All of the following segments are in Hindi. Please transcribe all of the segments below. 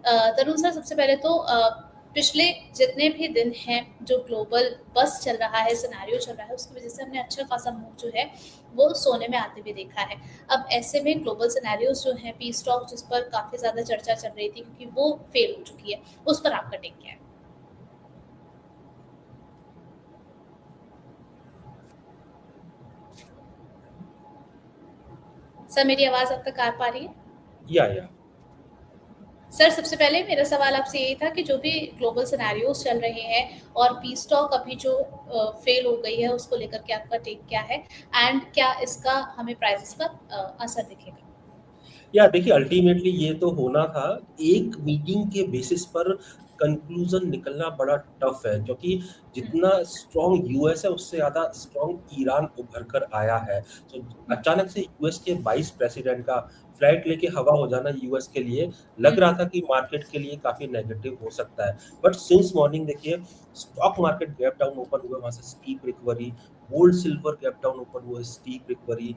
तरुण सर, सबसे पहले तो पिछले जितने भी दिन हैं जो ग्लोबल बस चल रहा है, सिनेरियो चल रहा है, उसकी वजह से हमने अच्छा खासा मूव जो है वो सोने में आते हुए देखा है। अब ऐसे में ग्लोबल सिनेरियोज जो हैं, पी स्टॉक जिस पर काफ़ी ज़्यादा चर्चा चल रही थी क्योंकि वो फेल हो चुकी है, उस पर आपका टेक क्या है? सर, मेरी आवाज़ अब तक आ पा रही है? या सर, सबसे पहले मेरा सवाल आपसे यही था कि जो भी ग्लोबल सिनेरियोज चल रहे हैं और पी स्टॉक अभी जो फेल हो गई है, उसको लेकर के आपका टेक क्या है एंड क्या इसका हमें प्राइसेस पर असर दिखेगा? देखिए, अल्टीमेटली ये तो होना था। एक मीटिंग के बेसिस पर कंक्लूजन निकलना बड़ा टफ है, क्योंकि जितना स्ट्रॉन्ग यूएस है उससे ज़्यादा स्ट्रॉन्ग ईरान उभर कर आया है। तो अचानक से यूएस के वाइस प्रेसिडेंट का फ्लाइट लेके हवा हो जाना यूएस के लिए लग रहा था कि मार्केट के लिए काफ़ी नेगेटिव हो सकता है। बट सिंस मॉर्निंग देखिए, stock market gap down open हुआ, वहाँ से steep recovery, gold silver gap down open हुआ, steep recovery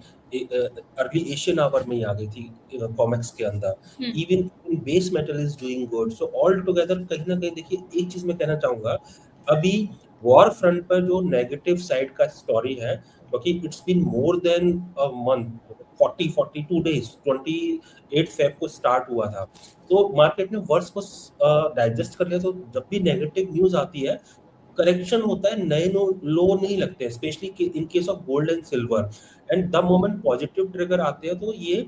early Asian hour में ही आ गई थी कॉमेक्स के अंदर। Even base metal is doing good. So all together कहीं ना कहीं देखिए, एक चीज मैं कहना चाहूंगा, अभी वॉर फ्रंट पर जो नेगेटिव साइड का स्टोरी है, क्योंकि it's been more than a month, 42 days, 28 Feb को स्टार्ट हुआ था। तो मार्केट ने वर्स को डाइजेस्ट कर लिया। तो जब भी नेगेटिव न्यूज आती है, करेक्शन होता है, नए लो नहीं लगते हैं, specially in case of gold and silver. And the moment positive trigger आते हैं तो ये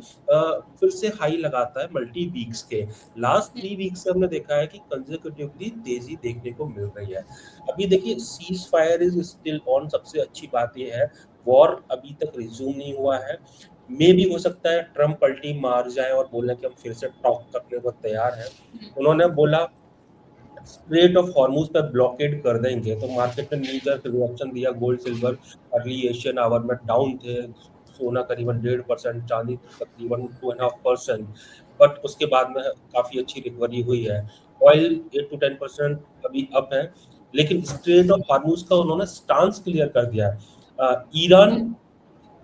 फिर से हाई लगाता है मल्टी वीक्स के। लास्ट 3 वीक से हमने देखा है कि कंसेक्यूटिवली तेजी देखने को मिल रही है। अभी देखिए, cease fire is still on. सबसे अच्छी बात ये है, वॉर अभी तक रिज्यूम नहीं हुआ है। मे भी हो सकता है ट्रम्प पलटी मार जाए और बोले कि हम फिर से टॉक करने को तैयार हैं। उन्होंने बोला स्ट्रेट ऑफ हॉर्मूज पर ब्लॉकेड कर देंगे, तो मार्केट ने न्यू जर्क रिएक्शन दिया। Gold silver early Asian hour में डाउन थे, सोना करीबन 1.5%, चांदी तकरीबन 2.5%। बट उसके बाद में काफी अच्छी रिकवरी हुई है। ऑयल 8 to 10% अभी अप है, लेकिन स्ट्रेट ऑफ हार्मूज का उन्होंने स्टांस क्लियर कर दिया है। ईरान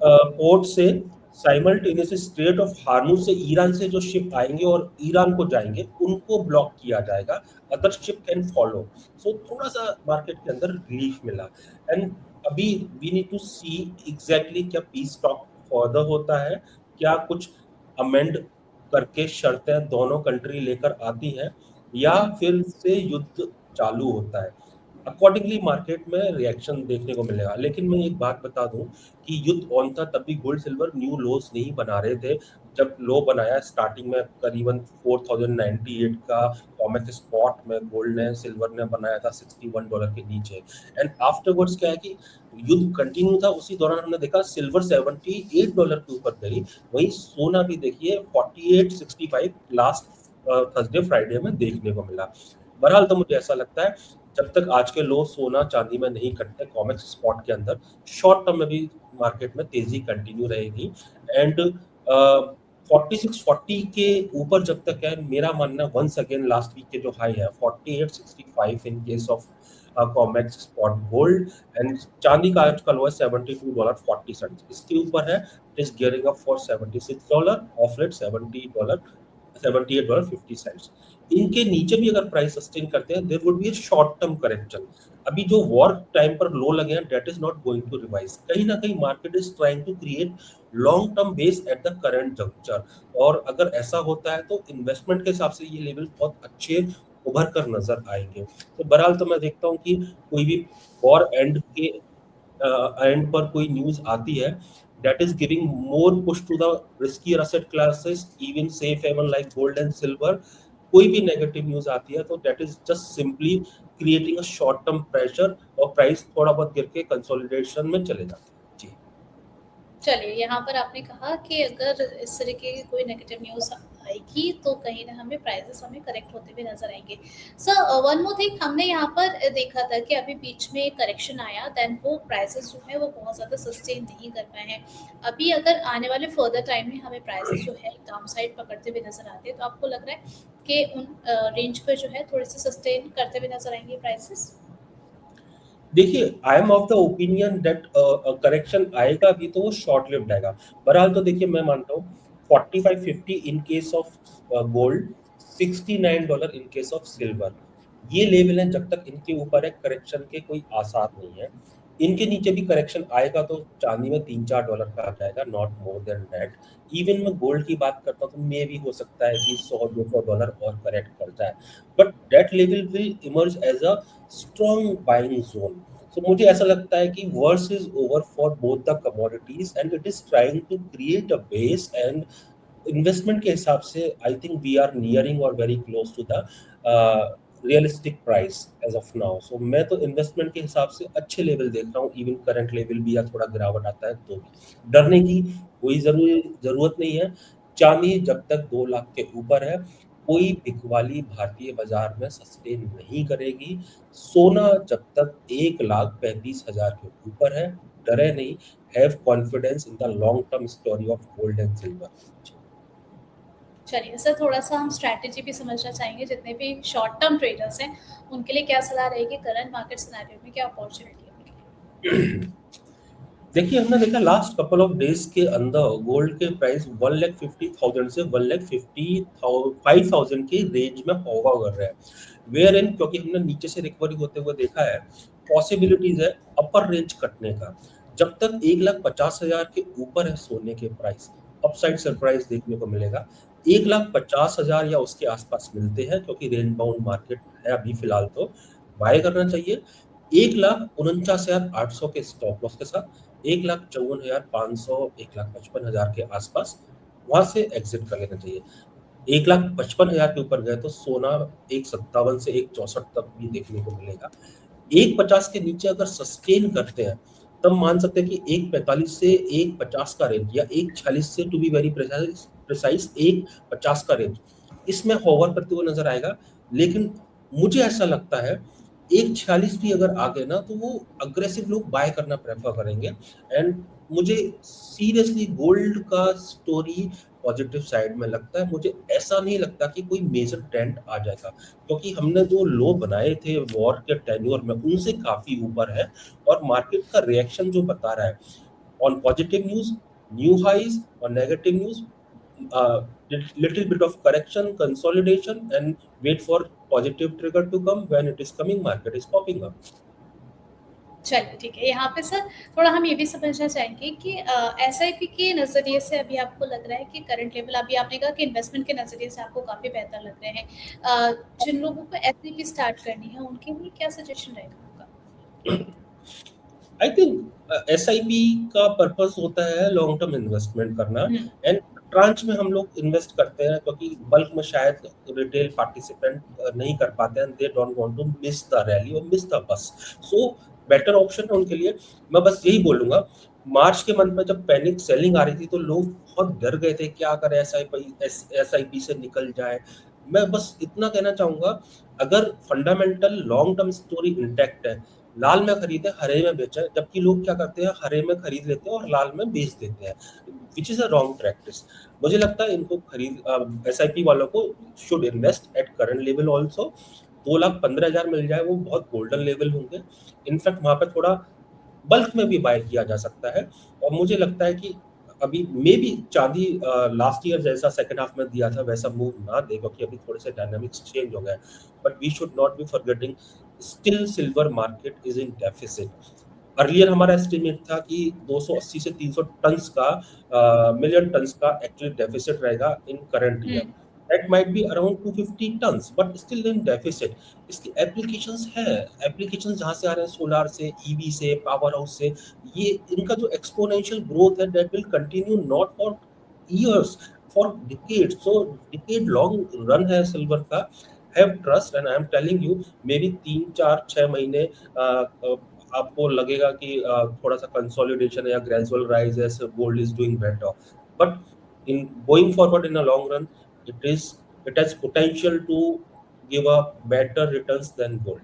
पोर्ट से साइमल्टेनियसली स्ट्रेट ऑफ हार्मूज से ईरान से जो शिप आएंगे और ईरान को जाएंगे, उनको ब्लॉक किया जाएगा। Other ship can follow. So थोड़ा सा मार्केट के अंदर रिलीफ मिला। एंड अभी we need to see exactly क्या पीस टॉक फर्दर होता है, क्या कुछ अमेंड करके शर्तें दोनों कंट्री लेकर आती हैं, या फिर से युद्ध चालू होता है। अकॉर्डिंगली मार्केट में रिएक्शन देखने को मिलेगा। लेकिन मैं एक बात बता दूं कि युद्ध ऑन था, तब भी गोल्ड सिल्वर न्यू लोस नहीं बना रहे थे। जब लो बनाया स्टार्टिंग में करीबन 4098 का कॉमेक्स स्पॉट में गोल्ड ने सिल्वर ने बनाया था $61 के नीचे। एंड आफ्टरवर्ड्स क्या है कि युद्ध कंटिन्यू था, उसी दौरान हमने देखा सिल्वर $78 के ऊपर गई। वहीं सोना भी देखिए 4865 लास्ट थर्सडे फ्राइडे में देखने को मिला। बहरहाल तो मुझे ऐसा लगता है, जब तक आज के लो सोना चांदी में नहीं कटते कॉमेक्स स्पॉट के अंदर, शॉर्ट टर्म में भी मार्केट में तेजी कंटिन्यू रहेगी। एंड 4640 के ऊपर जब तक है, मेरा मानना वंस अगेन लास्ट वीक के जो हाई है 4865 in case of COMEX spot gold. And चांदी का आज का लो है $72.40, इसके ऊपर है, it is gearing up for $76, off rate $78.50। इनके नीचे भी अगर प्राइस सस्टेन करते हैं, there would be a short term correction. अभी जो वॉर टाइम पर लो लगे हैं, that is not going to revise. कहीं ना कहीं market is trying to create long term base at the current juncture. और अगर ऐसा होता है तो इन्वेस्टमेंट के हिसाब से ये लेवल बहुत अच्छे उभर कर नजर आएंगे। तो बहरहाल तो मैं देखता हूँ कि कोई भी वॉर एंड के एंड पर कोई न्यूज आती है, that is giving more push to the riskier asset classes, even safe haven like gold and silver। कोई भी नेगेटिव न्यूज आती है तो that is just simply creating a short term pressure, और प्राइस थोड़ा बहुत गिर के कंसोलिडेशन में चले जाते हैं। जी। चलिए, यहाँ पर आपने कहा कि अगर इस तरीके की कोई नेगेटिव न्यूज़ आएगी तो कहीं ना हमें प्राइसेस हमें करेक्ट होते हुए नजर आएंगे। सर, वन मोर थिंग, हमने यहाँ पर देखा था कि अभी बीच में एक करेक्शन आया, देन वो प्राइसेस जो है वो बहुत ज़्यादा सस्टेन नहीं कर पाए हैं। अभी अगर आने वाले फर्दर टाइम में हमें प्राइसेस जो है डाउन साइड पकड़ते हुए नजर आते हैं, तो आपको लग रहा है कि उन रेंज पर जो है थोड़े से सस्टेन करते हुए नजर आएंगे प्राइसेस? देखिए, I am of the opinion that correction आएगा भी तो वो शॉर्ट लिव्ड आएगा। बहरहाल तो देखिए, मैं मानता हूँ 4550 in case of gold, $69 in case of silver. ये लेवल है, जब तक इनके ऊपर है करेक्शन के कोई आसार नहीं है। इनके नीचे भी करेक्शन आएगा तो चांदी में $3-4 का आ जाएगा, not more than that. Even मैं गोल्ड की बात करता हूँ तो मे भी हो सकता है कि $100-200 और करेक्ट कर जाए, but that level will emerge as a strong buying zone. So मुझे ऐसा लगता है कि worse is over for both the commodities and it is trying to create a base, and investment के हिसाब से I think we are nearing और very close to the realistic price as of now. So मैं तो इन्वेस्टमेंट के हिसाब से अच्छे लेवल देख रहा हूँ, इवन करंट लेवल भी या थोड़ा गिरावट आता है तो भी डरने की कोई जरूरत नहीं है। चांदी जब तक 2 लाख के ऊपर है, कोई बिकवाली भारतीय बाजार में सस्टेन नहीं करेगी। सोना जब तक 1,35,000 के ऊपर है, डरे नहीं, have confidence in the long term story of gold and silver. चलिए सर, थोड़ा-सा हम स्ट्रैटेजी भी समझना चाहेंगे, जितने भी शॉर्ट टर्म ट्रेडर्स हैं, उनके लिए क्या सलाह रहेगी? करंट मार्केट सिनेरियो में क्या अपॉर्च्युनिटी है उनके लिए? देखिए, हमने देखा लास्ट कपल ऑफ डेज के अंदर गोल्ड के प्राइस 1,50,000 से 1,55,000 के रेंज में होगा कर रहे हैं, वेयर इन क्योंकि हमने नीचे से रिकवरी होते हुए देखा है, पॉसिबिलिटीज है अपर रेंज कटने का। जब तक 1,50,000 के ऊपर है सोने के प्राइस, अपसाइड सरप्राइज देखने को मिलेगा। 1,50,000 या उसके आसपास मिलते हैं क्योंकि रेंज बाउंड मार्केट है अभी फिलहाल, तो बाय करना चाहिए। 1,49,800 के स्टॉप लॉस के साथ 1,54,500, 1,55,000 के आसपास वहां से एग्जिट कर लेना चाहिए। 1,55,000 के ऊपर गए तो सोना 1,57 से 1,64 तक भी देखने को मिलेगा। 1,50 के नीचे अगर सस्टेन करते हैं तब मान सकते हैं कि 1,45 से 1,50 का रेंज, या 1,46 से टू बी वेरी प्रिसाइज 1,50 का रेंज इसमें होवर करते हुए नजर आएगा। लेकिन मुझे ऐसा लगता है 1,46 भी अगर आ गए ना तो वो अग्रेसिव लोग बाय करना प्रेफर करेंगे। एंड मुझे सीरियसली गोल्ड का स्टोरी पॉजिटिव साइड में लगता है। मुझे ऐसा नहीं लगता कि कोई मेजर ट्रेंड आ जाएगा, क्योंकि हमने जो लो बनाए थे वॉर के टेन्योर में उनसे काफी ऊपर है, और मार्केट का रिएक्शन जो बता रहा है on positive news, new highs, और negative news, little bit of correction, consolidation, and wait for positive trigger to come. When it is coming, market is popping up. चलिए ठीक है। यहाँ पे सर थोड़ा हम ये भी समझना चाहेंगे कि एसआईपी के नज़रिए से अभी आपको लग रहा है कि करंट लेवल, अभी आपने कहा कि इन्वेस्टमेंट के नज़रिए से आपको काफ़ी बेहतर लग रहे हैं। जिन लोगों को एसआईपी स्टार्ट करनी है उनके लिए क्या सजेशन रहेगा आपका? आई थिंक SIP का पर्पस होता है लॉन्ग टर्म इन्वेस्टमेंट करना, हुँ, एंड ट्रांच में हम लोग इन्वेस्ट करते हैं क्योंकि बल्क में शायद रिटेल पार्टिसिपेंट नहीं कर पाते हैं, they don't want to miss the rally और miss the bus. So better option है उनके लिए। मैं बस यही बोलूंगा, मार्च के मंथ में जब पैनिक सेलिंग आ रही थी तो लोग बहुत डर गए थे, क्या अगर SIP से निकल जाए। मैं बस इतना कहना चाहूंगा, अगर fundamental long term story intact है, लाल में खरीदे हरे में बेचे, जबकि लोग क्या करते हैं हरे में खरीद लेते हैं और लाल में बेच देते हैं, which is a wrong practice. मुझे लगता है इनको खरीद SIP वालों को should invest at current level also. 2,15,000 मिल जाए वो बहुत गोल्डन लेवल होंगे। इनफैक्ट वहां पे थोड़ा बल्क में भी बाय किया जा सकता है। और मुझे लगता है कि अभी मे बी चांदी लास्ट ईयर जैसा सेकंड हाफ में दिया था वैसा मूव ना दे, क्योंकि अभी थोड़े से डायनामिक्स चेंज हो गए। But we should not be forgetting, still silver market is in deficit. Earlier हमारा एस्टिमेट था कि 280 से 300 टन्स का मिलियन टन्स का एक्चुअली डेफिसिट रहेगा in current um, year. That might be around 250 tons, but still in deficit. इसकी एप्लीकेशंस है, एप्लीकेशंस जहाँ से आ रहे हैं सोलार से, ईवी से, पावर हाउस से, ये इनका जो एक्सपोनेंशियल ग्रोथ है that will continue not for years, for decade. So decade long run है सिल्वर का। Have trust, and I am telling you, may be 3, 4, 6 महीने आपको लगेगा कि थोड़ा सा कंसोलिडेशन या ग्रेजुअल राइज है, gold is doing better, but in going forward in a long run it is it has potential to give a better returns than gold.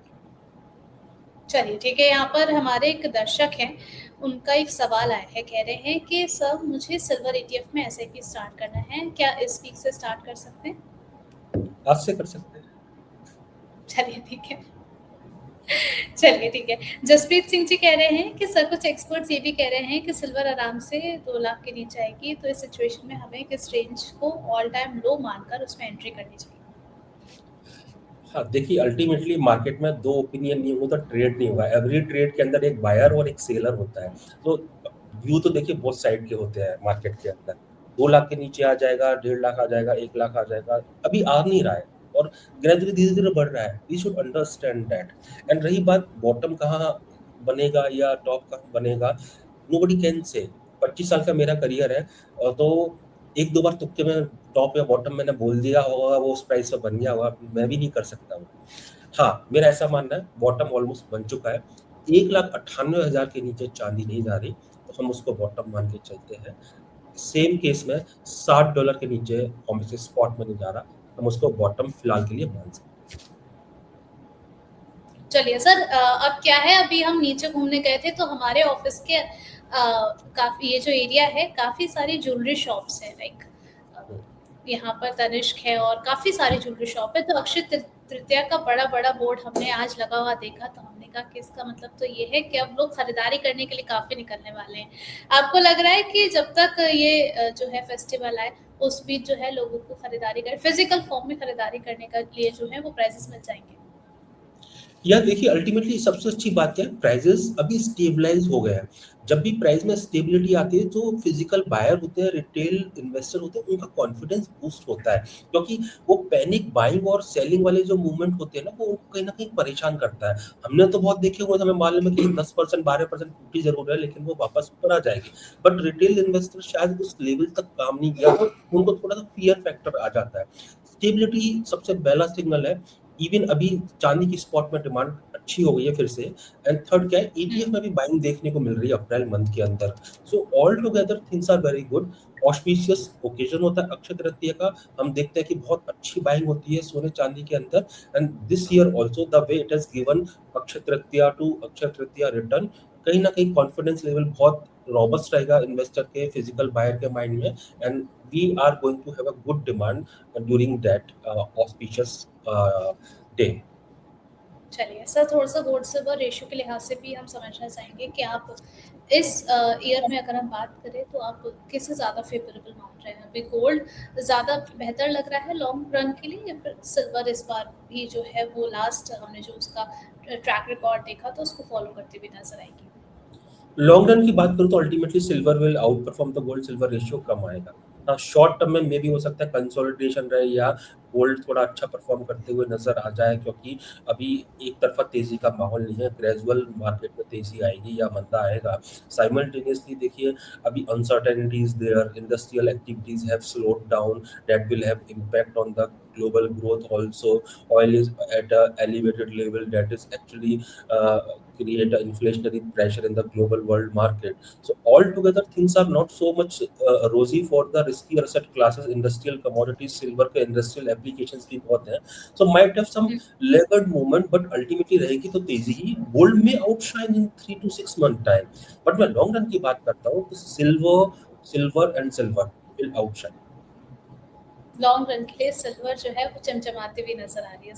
चलिए ठीक है। यहाँ पर हमारे एक दर्शक हैं, उनका एक सवाल आया है, कह रहे हैं कि सर मुझे सिल्वर ईटीएफ में एसआईपी स्टार्ट करना है, क्या इस वीक से स्टार्ट कर सकते हैं? आज से कर सकते हैं। चलिए ठीक है। चलिए ठीक है। जसप्रीत सिंह जी कह रहे हैं कि सर कुछ एक्सपर्ट्स ये भी कह रहे हैं कि सिल्वर आराम से 2 लाख के नीचे आएगी, तो इस सिचुएशन में हमें किस रेंज को ऑल टाइम लो मानकर उसमें एंट्री करनी चाहिए? हाँ, देखिए अल्टीमेटली मार्केट में 2 ओपिनियन नहीं होगा तो ट्रेड नहीं होगा। एवरी ट्रेड के अंदर एक बायर और एक सेलर होता है। तो व्यू तो देखिए बोथ साइड के होते हैं मार्केट के अंदर। 2 लाख के नीचे आ जाएगा, 1.5 लाख आ जाएगा, 1 लाख आ जाएगा, अभी आ नहीं रहा है और ग्रेजुअली धीरे-धीरे बढ़ रहा है। We should understand that. And रही बात बॉटम कहाँ बनेगा या टॉप कहाँ बनेगा, नोबडी कैन से। 25 साल का मेरा करियर है तो 1-2 बार तुक्के में टॉप या बॉटम मैंने बोल दिया होगा, वो उस प्राइस पे बन गया होगा, मैं भी नहीं कर सकता हूँ। हाँ, मेरा ऐसा मानना है बॉटम ऑलमोस्ट बन चुका है। 1,98,000 के नीचे चाँदी नहीं जा रही, तो हम उसको बॉटम मान के चलते हैं। सेम केस में $60 के नीचे ऑब्वियसली स्पॉट में नहीं जा रहा, हम उसको बॉटम फिलहाल के लिए मान सकते हैं। चलिए सर, अब क्या है, अभी हम नीचे घूमने गए थे तो हमारे ऑफिस के काफी ये जो एरिया है काफी सारी ज्वेलरी शॉप्स हैं, लाइक हुँ। यहाँ पर तनिष्क है और काफी सारी ज्वेलरी शॉप है। तो अक्षय तृतीया का बड़ा बड़ा बोर्ड हमने आज लगा हुआ देखा, तो हमने कहा कि इसका मतलब तो ये है कि अब लोग खरीदारी करने के लिए काफी निकलने वाले हैं। आपको लग रहा है कि जब तक ये जो है फेस्टिवल आए उस बीच जो है लोगों को खरीदारी कर फिजिकल फॉर्म में खरीदारी करने के लिए जो है वो प्राइसेस मिल जाएंगे? या देखिए अल्टीमेटली सबसे अच्छी बात क्या है, प्राइसेस अभी स्टेबलाइज हो गए हैं। जब भी प्राइस में स्टेबिलिटी आती है, जो फिजिकल बायर होते हैं, रिटेल इन्वेस्टर होते हैं, उनका कॉन्फिडेंस बूस्ट होता है, क्योंकि वो पैनिक बाइंग और सेलिंग वाले जो मूवमेंट होते हैं ना, वो उनको कहीं ना कहीं परेशान करता है। हमने तो बहुत देखे हुए हैं, हमें मालूम है कि 10% 12% टूटी जरूर है, लेकिन वो वापस ऊपर आ जाएगी। बट रिटेल इन्वेस्टर शायद उस लेवल तक काम नहीं किया, तो उनको थोड़ा सा फियर फैक्टर आ जाता है। स्टेबिलिटी सबसे पहला सिग्नल है। इवन अभी चांदी की स्पॉट में डिमांड अच्छी हो गई है फिर से। एंड थर्ड क्या है, ईटीएफ में भी बाइंग देखने को मिल रही है अप्रैल मंथ के अंदर। So all together things are very good. Auspicious occasion होता है अक्षय तृतीया का, हम देखते हैं कि बहुत अच्छी बाइंग होती है सोने चांदी के अंदर। And this year also the way it has given Akshaya Tritiya to Akshaya Tritiya return, कहीं ना कहीं कॉन्फिडेंस लेवल बहुत रॉबस्ट रहेगा इन्वेस्टर के, फिजिकल बायर के माइंड में। And we are going to have a good demand during that auspicious day. चलिए सर, थोड़ा सा गोल्ड सिल्वर रेशियो के लिहाज से भी हम समझना चाहेंगे कि आप इस ईयर में अगर हम बात करें तो आप किसे ज़्यादा फेवरेबल मान रहे हैं? अभी गोल्ड ज़्यादा बेहतर लग रहा है लॉन्ग रन के लिए, या फिर सिल्वर इस बार भी जो है वो लास्ट हमने जो उसका ट्रैक रिकॉर्ड देखा तो उसको फॉलो करती हुई नजर आएगी? लॉन्ग रन की बात करूँ तो ultimately silver will outperform the gold, silver ratio कम आएगा। हाँ, शॉर्ट टर्म में मे भी हो सकता है कंसोलिडेशन रहे या गोल्ड थोड़ा अच्छा परफॉर्म करते हुए नजर आ जाए, क्योंकि अभी एक तरफा तेजी का माहौल नहीं है, ग्रेजुअल मार्केट में तेजी आएगी या मंदा आएगा। साइमल्टेनियसली देखिए, अभी uncertainty is there, industrial activities have slowed down, that will have impact on the global growth also. Oil is at a elevated level that is actually create a inflationary pressure in the global world market. So altogether things are not so much rosy for the risky asset classes, industrial commodities, silver के industrial applications भी बहुत हैं, so might have some laggard movement, but ultimately रहेगी तो तेजी ही। gold में outshine in 3 to 6 month time, but मैं long run की बात करता हूँ तो silver and silver will outshine। Long run के लिए सिल्वर जो है वो चमचमाती हुई नजर आ रही है।